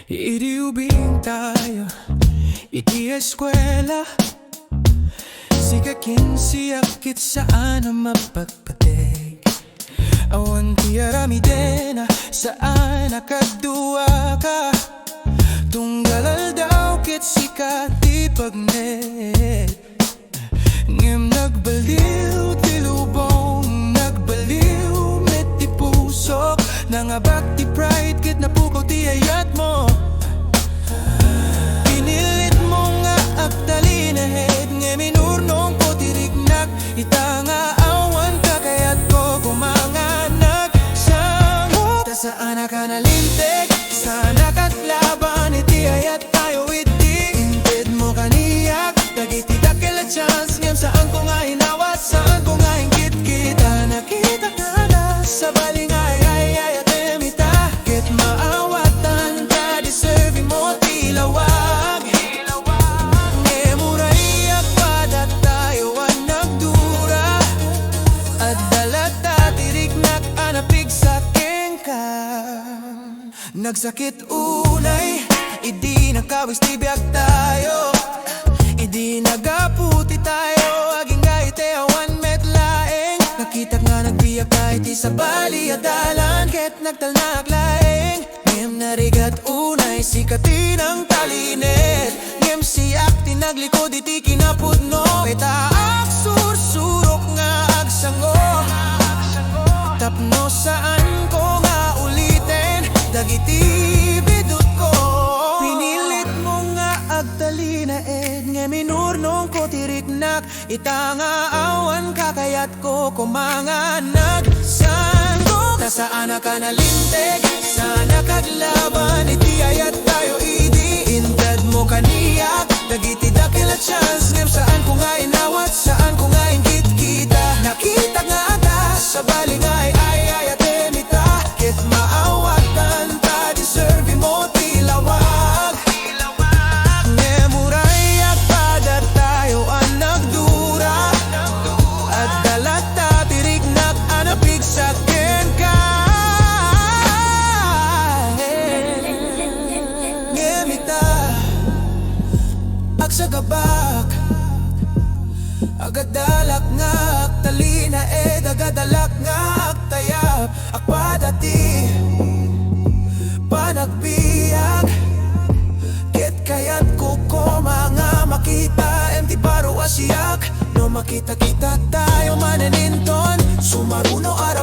Idi ubing tayo, idi eskwela. Sigakin siyakit saan ang mapagpatig. Awan tiyarami din saan nakadua ka. Tunggalal daw kit sikat di pagnet. Ngem nagbaliw tilubong, nagbaliw met di pusok. Nangabak di pride kit napukaw ti ayat mo. Pinilit mo nga agdali na head. Ngem inurnong ko tirignak. Itanga awan ka kaya't ko kumanganak. Sangot saan ka nalintig, sana katlaban iti ayat tayo iti. Inted mo kaniyak, dagiti dakila chance. Ngem saan ko nga inawat, saan ko nga ingkit kita. Nakita ka na sa baling ay atemita. Kit maawatan ka, deserve mo tilawag. Ngem uraiyak padat tayo ang nagdura. At dalata tirignak anapig sa kengka. Nagsakit unay, idi nakawis tibiyag tayo. Idi nagaputi tayo, aging gaite awan met laeng. Nakita nga nagbiyak kahit sa bali at dalan. Ket nagtalnak laeng. Ngem narigat unay, sikatin ang talinet. Ngem siyak tinaglikod iti kinapudno. Itaak sursurok nga agsango. Tapno saan ko nga ulitin, dagiti bidot ko. Pinilit mo nga agdali na ed. Ngem inurnong ko tiriknak. Itanga awan kakayat ko kumanganak. Sanggok nasaan ka nalintig, sana kaglaban iti ayat tayo idi. Inted mo kaniyak, dagiti dakila chance. Ngem saan ko nga inawat, saan ko nga ingkit kita. Nakita nga ata sa baling ay atemita. Kit maawatan ta, deserve mo tilawag. Ngem uraiyak padat tayo ang nagdura. At dalata tirignak anapig sa kenka. Ngem ita agsagabak, agadalak nga agtalina ed agadalak nga agtayap. Akpadati panagbiyak, kit kayat ko mga makita. Empty baro asiyak, no makita kita tayo mananinton. Sumaruno ara